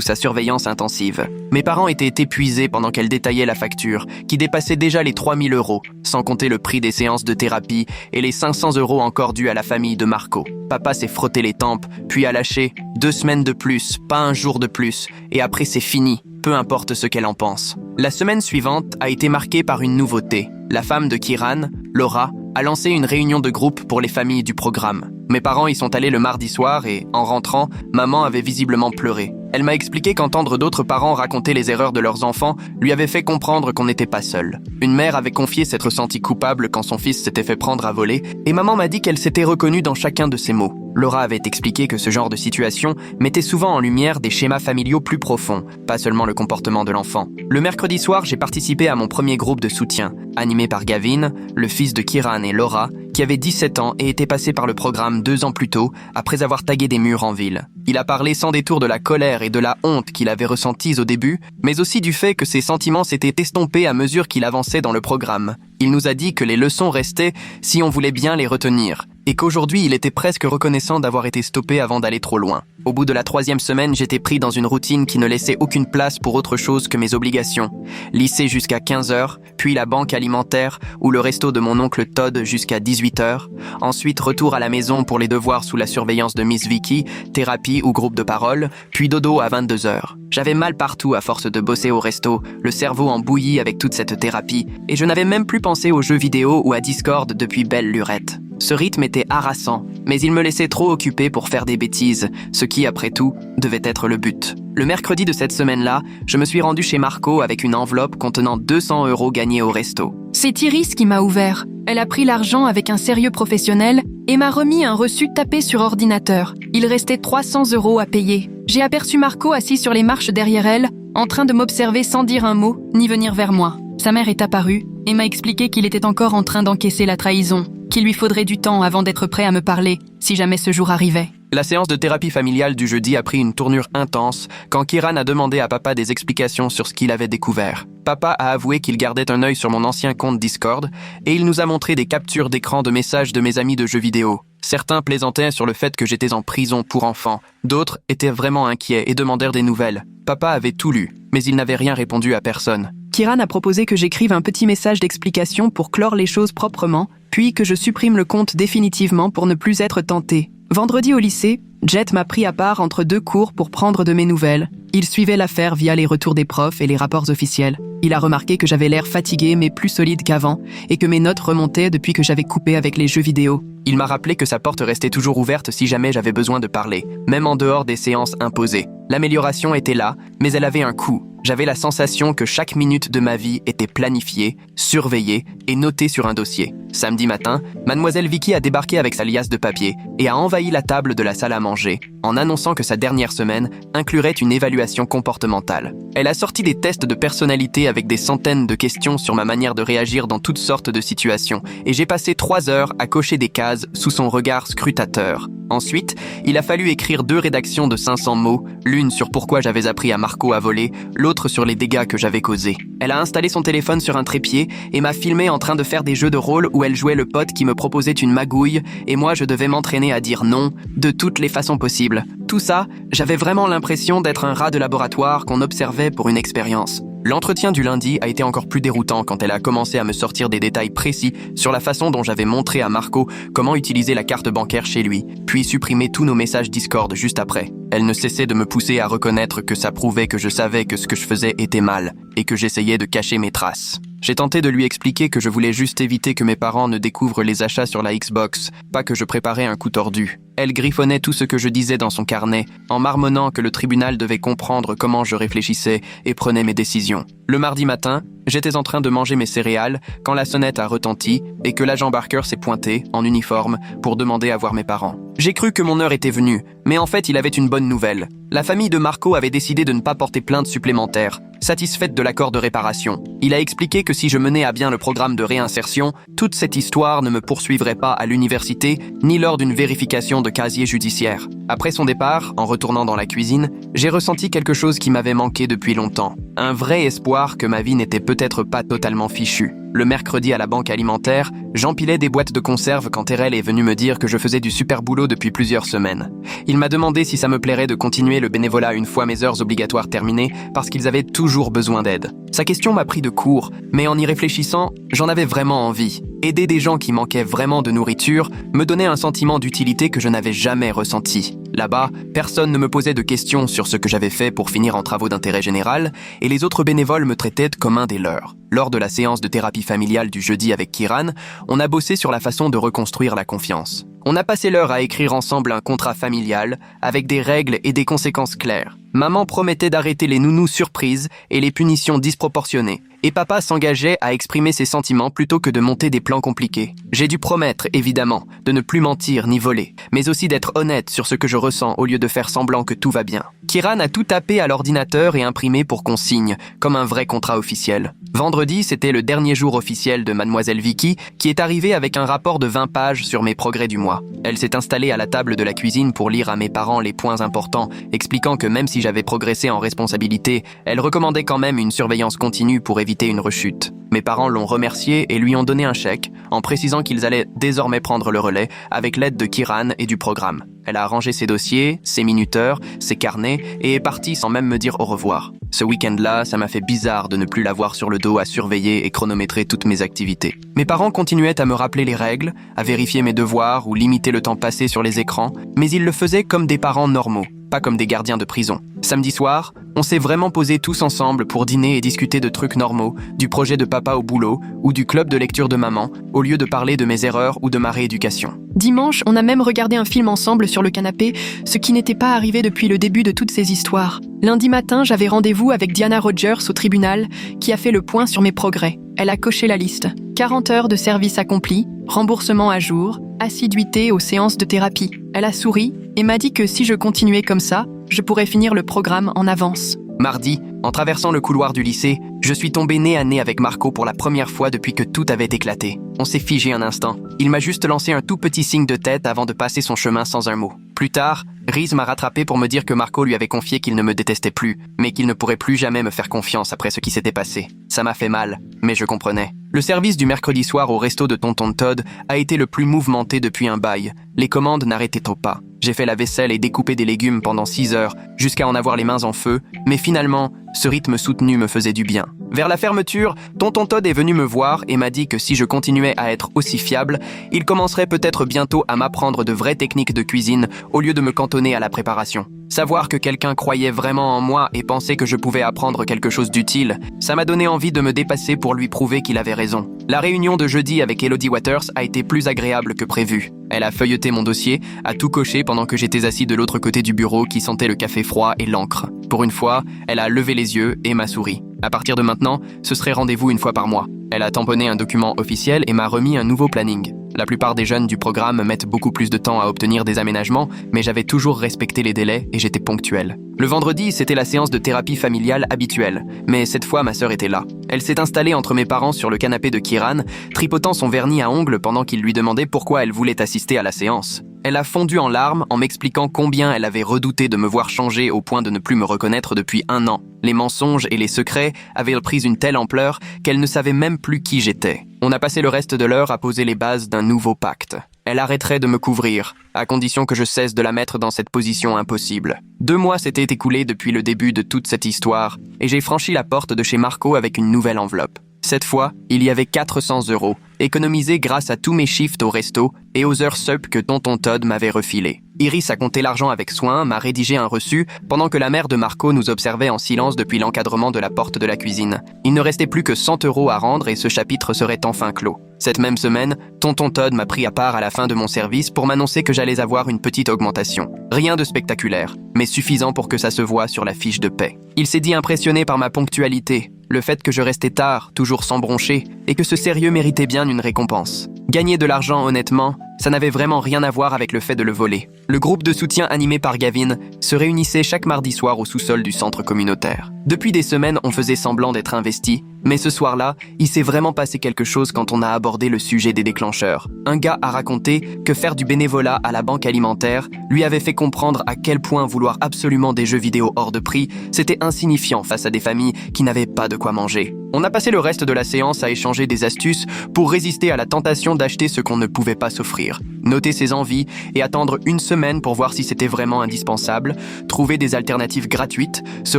sa surveillance intensive. Mes parents étaient épuisés pendant qu'elle détaillait la facture, qui dépassait déjà les 3 000 €, sans compter le prix des séances de thérapie et les 500 € encore dus à la famille de Marco. Papa s'est frotté les tempes, puis a lâché 2 semaines de plus, pas 1 jour de plus, et après c'est fini, peu importe ce qu'elle en pense. La semaine suivante a été marquée par une nouveauté. La femme de Kieran, Laura, a lancé une réunion de groupe pour les familles du programme. Mes parents y sont allés le mardi soir et, en rentrant, maman avait visiblement pleuré. Elle m'a expliqué qu'entendre d'autres parents raconter les erreurs de leurs enfants lui avait fait comprendre qu'on n'était pas seul. Une mère avait confié s'être sentie coupable quand son fils s'était fait prendre à voler, et maman m'a dit qu'elle s'était reconnue dans chacun de ses mots. Laura avait expliqué que ce genre de situation mettait souvent en lumière des schémas familiaux plus profonds, pas seulement le comportement de l'enfant. Le mercredi soir, j'ai participé à mon premier groupe de soutien, animé par Gavin, le fils de Kieran et Laura, qui avait 17 ans et était passé par le programme 2 ans plus tôt, après avoir tagué des murs en ville. Il a parlé sans détour de la colère et de la honte qu'il avait ressenties au début, mais aussi du fait que ses sentiments s'étaient estompés à mesure qu'il avançait dans le programme. Il nous a dit que les leçons restaient si on voulait bien les retenir, et qu'aujourd'hui il était presque reconnaissant d'avoir été stoppé avant d'aller trop loin. Au bout de la 3e semaine, j'étais pris dans une routine qui ne laissait aucune place pour autre chose que mes obligations. Lycée jusqu'à 15 h, puis la banque alimentaire ou le resto de mon oncle Todd jusqu'à 18 h. Ensuite, retour à la maison pour les devoirs sous la surveillance de Miss Vicky, thérapie ou groupe de parole, puis dodo à 22 h. J'avais mal partout à force de bosser au resto, le cerveau en bouillie avec toute cette thérapie, et je n'avais même plus pensé aux jeux vidéo ou à Discord depuis belle lurette. Ce rythme était harassant, mais il me laissait trop occupé pour faire des bêtises, ce qui, après tout, devait être le but. Le mercredi de cette semaine-là, je me suis rendu chez Marco avec une enveloppe contenant 200 € gagnés au resto. C'est Iris qui m'a ouvert. Elle a pris l'argent avec un sérieux professionnel et m'a remis un reçu tapé sur ordinateur. Il restait 300 € à payer. J'ai aperçu Marco assis sur les marches derrière elle, en train de m'observer sans dire un mot, ni venir vers moi. Sa mère est apparue et m'a expliqué qu'il était encore en train d'encaisser la trahison, qu'il lui faudrait du temps avant d'être prêt à me parler, si jamais ce jour arrivait. La séance de thérapie familiale du jeudi a pris une tournure intense quand Kieran a demandé à papa des explications sur ce qu'il avait découvert. Papa a avoué qu'il gardait un œil sur mon ancien compte Discord et il nous a montré des captures d'écran de messages de mes amis de jeux vidéo. Certains plaisantaient sur le fait que j'étais en prison pour enfants, d'autres étaient vraiment inquiets et demandèrent des nouvelles. Papa avait tout lu, mais il n'avait rien répondu à personne. Kieran a proposé que j'écrive un petit message d'explication pour clore les choses proprement, puis que je supprime le compte définitivement pour ne plus être tenté. Vendredi au lycée, Jet m'a pris à part entre 2 cours pour prendre de mes nouvelles. Il suivait l'affaire via les retours des profs et les rapports officiels. Il a remarqué que j'avais l'air fatigué mais plus solide qu'avant et que mes notes remontaient depuis que j'avais coupé avec les jeux vidéo. Il m'a rappelé que sa porte restait toujours ouverte si jamais j'avais besoin de parler, même en dehors des séances imposées. L'amélioration était là, mais elle avait un coût. J'avais la sensation que chaque minute de ma vie était planifiée, surveillée et notée sur un dossier. Samedi matin, Mademoiselle Vicky a débarqué avec sa liasse de papier et a envahi la table de la salle à manger en annonçant que sa dernière semaine inclurait une évaluation comportementale. Elle a sorti des tests de personnalité avec des centaines de questions sur ma manière de réagir dans toutes sortes de situations et j'ai passé 3 heures à cocher des cases sous son regard scrutateur. Ensuite, il a fallu écrire 2 rédactions de 500 mots, l'une sur pourquoi j'avais appris à Marco à voler, l'autre sur les dégâts que j'avais causés. Elle a installé son téléphone sur un trépied et m'a filmé en train de faire des jeux de rôle où elle jouait le pote qui me proposait une magouille et moi je devais m'entraîner à dire non de toutes les façons possibles. Tout ça, j'avais vraiment l'impression d'être un rat de laboratoire qu'on observait pour une expérience. L'entretien du lundi a été encore plus déroutant quand elle a commencé à me sortir des détails précis sur la façon dont j'avais montré à Marco comment utiliser la carte bancaire chez lui, puis supprimer tous nos messages Discord juste après. Elle ne cessait de me pousser à reconnaître que ça prouvait que je savais que ce que je faisais était mal et que j'essayais de cacher mes traces. J'ai tenté de lui expliquer que je voulais juste éviter que mes parents ne découvrent les achats sur la Xbox, pas que je préparais un coup tordu. Elle griffonnait tout ce que je disais dans son carnet, en marmonnant que le tribunal devait comprendre comment je réfléchissais et prenais mes décisions. Le mardi matin, j'étais en train de manger mes céréales quand la sonnette a retenti et que l'agent Barker s'est pointé, en uniforme, pour demander à voir mes parents. J'ai cru que mon heure était venue, mais en fait il avait une bonne nouvelle. La famille de Marco avait décidé de ne pas porter plainte supplémentaire, satisfaite de l'accord de réparation. Il a expliqué que si je menais à bien le programme de réinsertion, toute cette histoire ne me poursuivrait pas à l'université ni lors d'une vérification de casier judiciaire. Après son départ, en retournant dans la cuisine, j'ai ressenti quelque chose qui m'avait manqué depuis longtemps. Un vrai espoir que ma vie n'était peut-être pas totalement fichue. Le mercredi à la banque alimentaire, j'empilais des boîtes de conserve quand Terrell est venu me dire que je faisais du super boulot depuis plusieurs semaines. Il m'a demandé si ça me plairait de continuer le bénévolat une fois mes heures obligatoires terminées parce qu'ils avaient toujours besoin d'aide. Sa question m'a pris de court, mais en y réfléchissant, j'en avais vraiment envie. Aider des gens qui manquaient vraiment de nourriture me donnait un sentiment d'utilité que je n'avais jamais ressenti. Là-bas, personne ne me posait de questions sur ce que j'avais fait pour finir en travaux d'intérêt général et les autres bénévoles me traitaient comme un des leurs. Lors de la séance de thérapie familiale du jeudi avec Kieran, on a bossé sur la façon de reconstruire la confiance. On a passé l'heure à écrire ensemble un contrat familial avec des règles et des conséquences claires. Maman promettait d'arrêter les nounous surprises et les punitions disproportionnées. Et papa s'engageait à exprimer ses sentiments plutôt que de monter des plans compliqués. J'ai dû promettre, évidemment, de ne plus mentir ni voler, mais aussi d'être honnête sur ce que je ressens au lieu de faire semblant que tout va bien. Kieran a tout tapé à l'ordinateur et imprimé pour qu'on signe, comme un vrai contrat officiel. Vendredi, c'était le dernier jour officiel de Mademoiselle Vicky, qui est arrivée avec un rapport de 20 pages sur mes progrès du mois. Elle s'est installée à la table de la cuisine pour lire à mes parents les points importants, expliquant que même si j'avais progressé en responsabilité, elle recommandait quand même une surveillance continue pour éviter une rechute. Mes parents l'ont remerciée et lui ont donné un chèque, en précisant qu'ils allaient désormais prendre le relais avec l'aide de Kieran et du programme. Elle a rangé ses dossiers, ses minuteurs, ses carnets et est partie sans même me dire au revoir. Ce week-end-là, ça m'a fait bizarre de ne plus l'avoir sur le dos à surveiller et chronométrer toutes mes activités. Mes parents continuaient à me rappeler les règles, à vérifier mes devoirs ou limiter le temps passé sur les écrans, mais ils le faisaient comme des parents normaux, pas comme des gardiens de prison. Samedi soir, on s'est vraiment posés tous ensemble pour dîner et discuter de trucs normaux, du projet de papa au boulot ou du club de lecture de maman, au lieu de parler de mes erreurs ou de ma rééducation. Dimanche, on a même regardé un film ensemble sur le canapé, ce qui n'était pas arrivé depuis le début de toutes ces histoires. Lundi matin, j'avais rendez-vous avec Diana Rogers au tribunal, qui a fait le point sur mes progrès. Elle a coché la liste. 40 heures de service accompli, remboursement à jour, assiduité aux séances de thérapie. Elle a souri et m'a dit que si je continuais comme ça, je pourrais finir le programme en avance. Mardi, En traversant le couloir du lycée, je suis tombé nez à nez avec Marco pour la première fois depuis que tout avait éclaté. On s'est figé un instant. Il m'a juste lancé un tout petit signe de tête avant de passer son chemin sans un mot. Plus tard, Reese m'a rattrapé pour me dire que Marco lui avait confié qu'il ne me détestait plus, mais qu'il ne pourrait plus jamais me faire confiance après ce qui s'était passé. Ça m'a fait mal, mais je comprenais. Le service du mercredi soir au resto de Tonton Todd a été le plus mouvementé depuis un bail. Les commandes n'arrêtaient pas. J'ai fait la vaisselle et découpé des légumes pendant 6 heures, jusqu'à en avoir les mains en feu, mais finalement, ce rythme soutenu me faisait du bien. Vers la fermeture, Tonton Todd est venu me voir et m'a dit que si je continuais à être aussi fiable, il commencerait peut-être bientôt à m'apprendre de vraies techniques de cuisine au lieu de me cantonner à la préparation. Savoir que quelqu'un croyait vraiment en moi et pensait que je pouvais apprendre quelque chose d'utile, ça m'a donné envie de me dépasser pour lui prouver qu'il avait raison. La réunion de jeudi avec Elodie Waters a été plus agréable que prévu. Elle a feuilleté mon dossier, a tout coché pendant que j'étais assis de l'autre côté du bureau qui sentait le café froid et l'encre. Pour une fois, elle a levé les yeux et m'a souri. À partir de maintenant, ce serait rendez-vous une fois par mois. Elle a tamponné un document officiel et m'a remis un nouveau planning. La plupart des jeunes du programme mettent beaucoup plus de temps à obtenir des aménagements, mais j'avais toujours respecté les délais et j'étais ponctuel. Le vendredi, c'était la séance de thérapie familiale habituelle, mais cette fois, ma sœur était là. Elle s'est installée entre mes parents sur le canapé de Kieran, tripotant son vernis à ongles pendant qu'il lui demandait pourquoi elle voulait assister à la séance. Elle a fondu en larmes en m'expliquant combien elle avait redouté de me voir changer au point de ne plus me reconnaître depuis 1 an. Les mensonges et les secrets avaient pris une telle ampleur qu'elle ne savait même plus qui j'étais. On a passé le reste de l'heure à poser les bases d'un nouveau pacte. Elle arrêterait de me couvrir, à condition que je cesse de la mettre dans cette position impossible. 2 mois s'étaient écoulés depuis le début de toute cette histoire, et j'ai franchi la porte de chez Marco avec une nouvelle enveloppe. Cette fois, il y avait 400 €, économisés grâce à tous mes shifts au resto et aux heures sup que Tonton Todd m'avait refilées. Iris a compté l'argent avec soin, m'a rédigé un reçu, pendant que la mère de Marco nous observait en silence depuis l'encadrement de la porte de la cuisine. Il ne restait plus que 100 € à rendre et ce chapitre serait enfin clos. Cette même semaine, Tonton Todd m'a pris à part à la fin de mon service pour m'annoncer que j'allais avoir une petite augmentation. Rien de spectaculaire, mais suffisant pour que ça se voie sur la fiche de paie. Il s'est dit impressionné par ma ponctualité, le fait que je restais tard, toujours sans broncher, et que ce sérieux méritait bien une récompense. Gagner de l'argent honnêtement, ça n'avait vraiment rien à voir avec le fait de le voler. Le groupe de soutien animé par Gavin se réunissait chaque mardi soir au sous-sol du centre communautaire. Depuis des semaines, on faisait semblant d'être investis, mais ce soir-là, il s'est vraiment passé quelque chose quand on a abordé le sujet des déclencheurs. Un gars a raconté que faire du bénévolat à la banque alimentaire lui avait fait comprendre à quel point vouloir absolument des jeux vidéo hors de prix, c'était insignifiant face à des familles qui n'avaient pas de quoi manger. On a passé le reste de la séance à échanger des astuces pour résister à la tentation d'acheter ce qu'on ne pouvait pas s'offrir. Noter ses envies et attendre 1 semaine pour voir si c'était vraiment indispensable, trouver des alternatives gratuites, se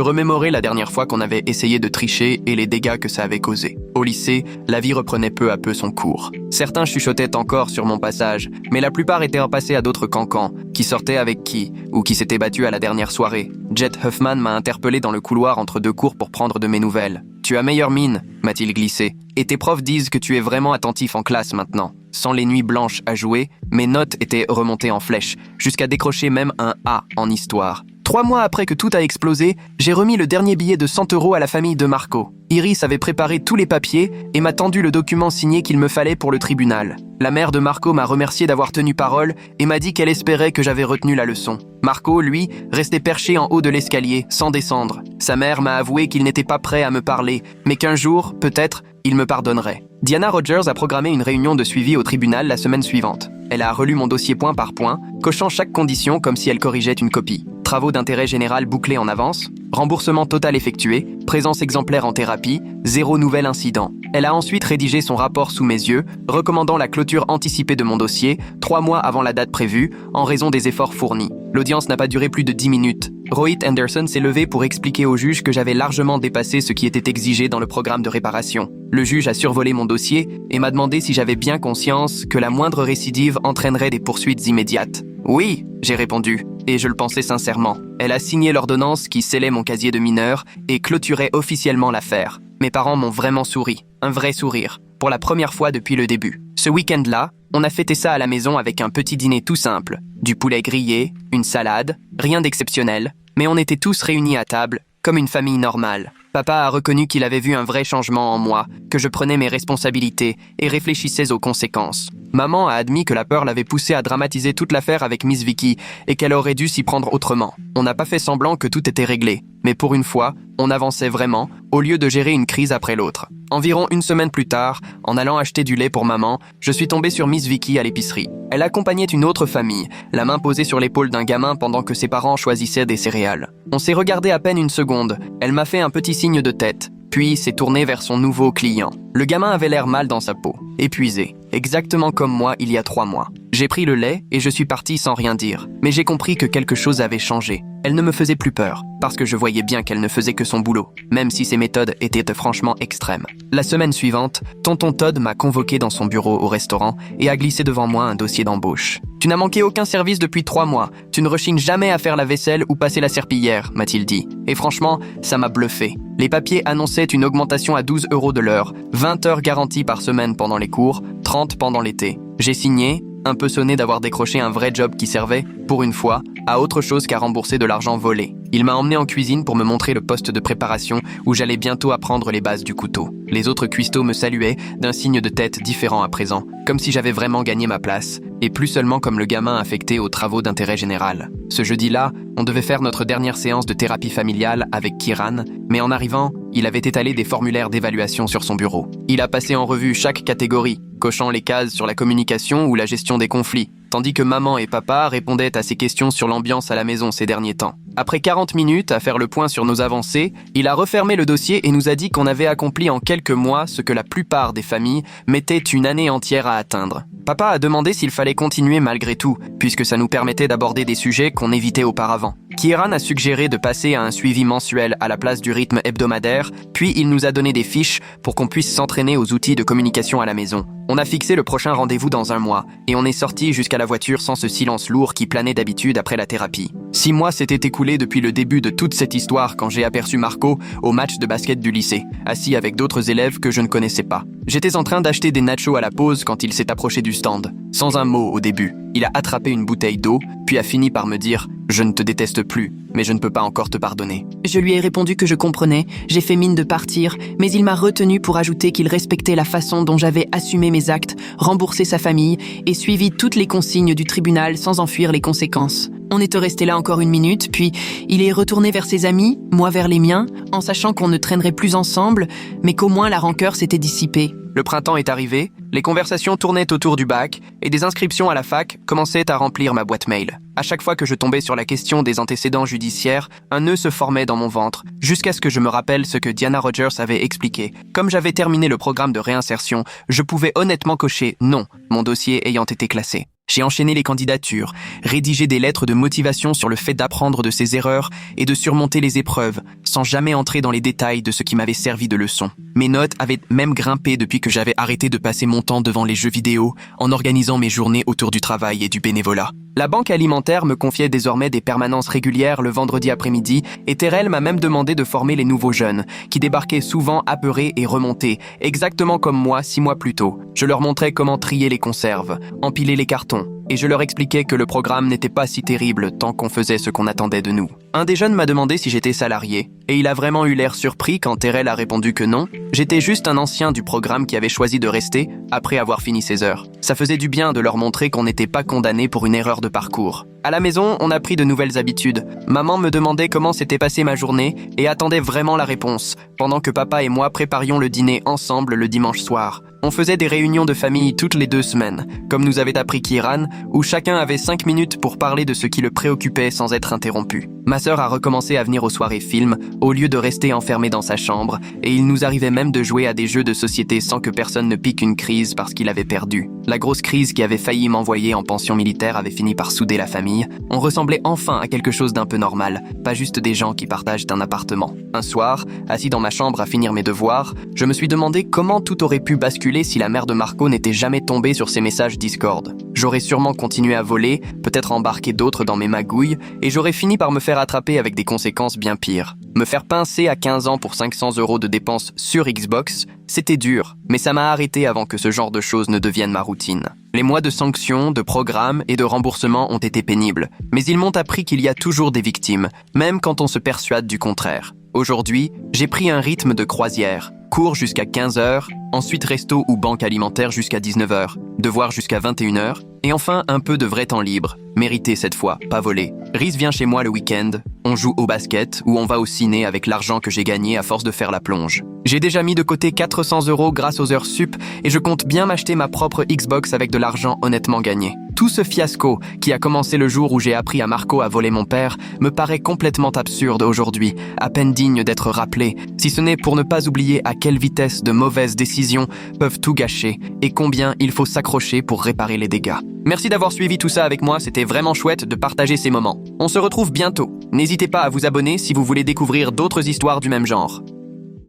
remémorer la dernière fois qu'on avait essayé de tricher et les dégâts que ça avait causés. Au lycée, la vie reprenait peu à peu son cours. Certains chuchotaient encore sur mon passage, mais la plupart étaient repassés à d'autres cancans, qui sortaient avec qui, ou qui s'étaient battus à la dernière soirée. Jet Huffman m'a interpellé dans le couloir entre 2 cours pour prendre de mes nouvelles. « Tu as meilleure mine », m'a-t-il glissé. « Et tes profs disent que tu es vraiment attentif en classe maintenant. » Sans les nuits blanches à jouer, mes notes étaient remontées en flèche, jusqu'à décrocher même un A en histoire. 3 mois après que tout a explosé, j'ai remis le dernier billet de 100 € à la famille de Marco. Iris avait préparé tous les papiers et m'a tendu le document signé qu'il me fallait pour le tribunal. La mère de Marco m'a remercié d'avoir tenu parole et m'a dit qu'elle espérait que j'avais retenu la leçon. Marco, lui, restait perché en haut de l'escalier, sans descendre. Sa mère m'a avoué qu'il n'était pas prêt à me parler, mais qu'un jour, peut-être, il me pardonnerait. Diana Rogers a programmé une réunion de suivi au tribunal la semaine suivante. Elle a relu mon dossier point par point, cochant chaque condition comme si elle corrigeait une copie. Travaux d'intérêt général bouclés en avance, remboursement total effectué, présence exemplaire en thérapie, 0 nouvel incident. Elle a ensuite rédigé son rapport sous mes yeux, recommandant la clôture anticipée de mon dossier, 3 mois avant la date prévue, en raison des efforts fournis. L'audience n'a pas duré plus de 10 minutes. Rohit Anderson s'est levé pour expliquer au juge que j'avais largement dépassé ce qui était exigé dans le programme de réparation. Le juge a survolé mon dossier et m'a demandé si j'avais bien conscience que la moindre récidive entraînerait des poursuites immédiates. « Oui », j'ai répondu, et je le pensais sincèrement. Elle a signé l'ordonnance qui scellait mon casier de mineur et clôturait officiellement l'affaire. Mes parents m'ont vraiment souri, un vrai sourire, pour la première fois depuis le début. Ce week-end-là, on a fêté ça à la maison avec un petit dîner tout simple. Du poulet grillé, une salade, rien d'exceptionnel, mais on était tous réunis à table, comme une famille normale. Papa a reconnu qu'il avait vu un vrai changement en moi, que je prenais mes responsabilités et réfléchissais aux conséquences. Maman a admis que la peur l'avait poussée à dramatiser toute l'affaire avec Miss Vicky et qu'elle aurait dû s'y prendre autrement. On n'a pas fait semblant que tout était réglé, mais pour une fois, on avançait vraiment, au lieu de gérer une crise après l'autre. Environ une semaine plus tard, en allant acheter du lait pour maman, je suis tombé sur Miss Vicky à l'épicerie. Elle accompagnait une autre famille, la main posée sur l'épaule d'un gamin pendant que ses parents choisissaient des céréales. On s'est regardé à peine une seconde, elle m'a fait un petit signe de tête, puis s'est tournée vers son nouveau client. Le gamin avait l'air mal dans sa peau, épuisé, exactement comme moi il y a 3 mois. J'ai pris le lait et je suis parti sans rien dire, mais j'ai compris que quelque chose avait changé. Elle ne me faisait plus peur, parce que je voyais bien qu'elle ne faisait que son boulot, même si ses méthodes étaient franchement extrêmes. La semaine suivante, tonton Todd m'a convoqué dans son bureau au restaurant et a glissé devant moi un dossier d'embauche. « Tu n'as manqué aucun service depuis 3 mois. Tu ne rechignes jamais à faire la vaisselle ou passer la serpillière, m'a-t-il dit. Et franchement, ça m'a bluffé. Les papiers annonçaient une augmentation à 12 € de l'heure, 20 heures garanties par semaine pendant les cours, 30 pendant l'été. J'ai signé, un peu sonné d'avoir décroché un vrai job qui servait, pour une fois, à autre chose qu'à rembourser de l'argent volé. Il m'a emmené en cuisine pour me montrer le poste de préparation où j'allais bientôt apprendre les bases du couteau. Les autres cuistots me saluaient d'un signe de tête différent à présent, comme si j'avais vraiment gagné ma place, et plus seulement comme le gamin affecté aux travaux d'intérêt général. Ce jeudi-là, on devait faire notre dernière séance de thérapie familiale avec Kieran, mais en arrivant, il avait étalé des formulaires d'évaluation sur son bureau. Il a passé en revue chaque catégorie, cochant les cases sur la communication ou la gestion des conflits, tandis que maman et papa répondaient à ses questions sur l'ambiance à la maison ces derniers temps. Après 40 minutes à faire le point sur nos avancées, il a refermé le dossier et nous a dit qu'on avait accompli en quelques mois ce que la plupart des familles mettaient une année entière à atteindre. Papa a demandé s'il fallait continuer malgré tout, puisque ça nous permettait d'aborder des sujets qu'on évitait auparavant. Kieran a suggéré de passer à un suivi mensuel à la place du rythme hebdomadaire, puis il nous a donné des fiches pour qu'on puisse s'entraîner aux outils de communication à la maison. On a fixé le prochain rendez-vous dans 1 mois, et on est sorti jusqu'à la voiture sans ce silence lourd qui planait d'habitude après la thérapie. 6 mois s'étaient écoulés depuis le début de toute cette histoire quand j'ai aperçu Marco au match de basket du lycée, assis avec d'autres élèves que je ne connaissais pas. J'étais en train d'acheter des nachos à la pause quand il s'est approché du stand. Sans un mot au début, il a attrapé une bouteille d'eau, puis a fini par me dire « Je ne te déteste plus, mais je ne peux pas encore te pardonner. » Je lui ai répondu que je comprenais, j'ai fait mine de partir, mais il m'a retenu pour ajouter qu'il respectait la façon dont j'avais assumé mes actes, remboursé sa famille et suivi toutes les consignes du tribunal sans en fuir les conséquences. On était resté là encore 1 minute, puis il est retourné vers ses amis, moi vers les miens, en sachant qu'on ne traînerait plus ensemble, mais qu'au moins la rancœur s'était dissipée. Le printemps est arrivé, les conversations tournaient autour du bac et des inscriptions à la fac commençaient à remplir ma boîte mail. À chaque fois que je tombais sur la question des antécédents judiciaires, un nœud se formait dans mon ventre, jusqu'à ce que je me rappelle ce que Diana Rogers avait expliqué. Comme j'avais terminé le programme de réinsertion, je pouvais honnêtement cocher « non », mon dossier ayant été classé. J'ai enchaîné les candidatures, rédigé des lettres de motivation sur le fait d'apprendre de ses erreurs et de surmonter les épreuves, sans jamais entrer dans les détails de ce qui m'avait servi de leçon. Mes notes avaient même grimpé depuis que j'avais arrêté de passer mon temps devant les jeux vidéo, en organisant mes journées autour du travail et du bénévolat. La banque alimentaire me confiait désormais des permanences régulières le vendredi après-midi et Terrell m'a même demandé de former les nouveaux jeunes, qui débarquaient souvent apeurés et remontés, exactement comme moi 6 mois plus tôt. Je leur montrais comment trier les conserves, empiler les cartons, et je leur expliquais que le programme n'était pas si terrible tant qu'on faisait ce qu'on attendait de nous. Un des jeunes m'a demandé si j'étais salarié, et il a vraiment eu l'air surpris quand Terrell a répondu que non. J'étais juste un ancien du programme qui avait choisi de rester après avoir fini ses heures. Ça faisait du bien de leur montrer qu'on n'était pas condamné pour une erreur de parcours. À la maison, on a pris de nouvelles habitudes. Maman me demandait comment s'était passée ma journée et attendait vraiment la réponse, pendant que papa et moi préparions le dîner ensemble le dimanche soir. On faisait des réunions de famille toutes les 2 semaines, comme nous avait appris Kieran, où chacun avait 5 minutes pour parler de ce qui le préoccupait sans être interrompu. Ma sœur a recommencé à venir aux soirées films, au lieu de rester enfermée dans sa chambre, et il nous arrivait même de jouer à des jeux de société sans que personne ne pique une crise parce qu'il avait perdu. La grosse crise qui avait failli m'envoyer en pension militaire avait fini par souder la famille. On ressemblait enfin à quelque chose d'un peu normal, pas juste des gens qui partagent un appartement. Un soir, assis dans ma chambre à finir mes devoirs, je me suis demandé comment tout aurait pu basculer si la mère de Marco n'était jamais tombée sur ses messages Discord. J'aurais sûrement continué à voler, peut-être embarqué d'autres dans mes magouilles, et j'aurais fini par me faire attraper avec des conséquences bien pires. Me faire pincer à 15 ans pour 500 € de dépenses sur Xbox, c'était dur, mais ça m'a arrêté avant que ce genre de choses ne devienne ma routine. Les mois de sanctions, de programmes et de remboursements ont été pénibles, mais ils m'ont appris qu'il y a toujours des victimes, même quand on se persuade du contraire. Aujourd'hui, j'ai pris un rythme de croisière. Cours jusqu'à 15h, ensuite resto ou banque alimentaire jusqu'à 19h, devoir jusqu'à 21h, et enfin un peu de vrai temps libre, mérité cette fois, pas volé. Rhys vient chez moi le week-end, on joue au basket ou on va au ciné avec l'argent que j'ai gagné à force de faire la plonge. J'ai déjà mis de côté 400 € grâce aux heures sup et je compte bien m'acheter ma propre Xbox avec de l'argent honnêtement gagné. Tout ce fiasco, qui a commencé le jour où j'ai appris à Marco à voler mon père, me paraît complètement absurde aujourd'hui, à peine digne d'être rappelé, si ce n'est pour ne pas oublier à quelle vitesse de mauvaises décisions peuvent tout gâcher et combien il faut s'accrocher pour réparer les dégâts. Merci d'avoir suivi tout ça avec moi, c'était vraiment chouette de partager ces moments. On se retrouve bientôt. N'hésitez pas à vous abonner si vous voulez découvrir d'autres histoires du même genre.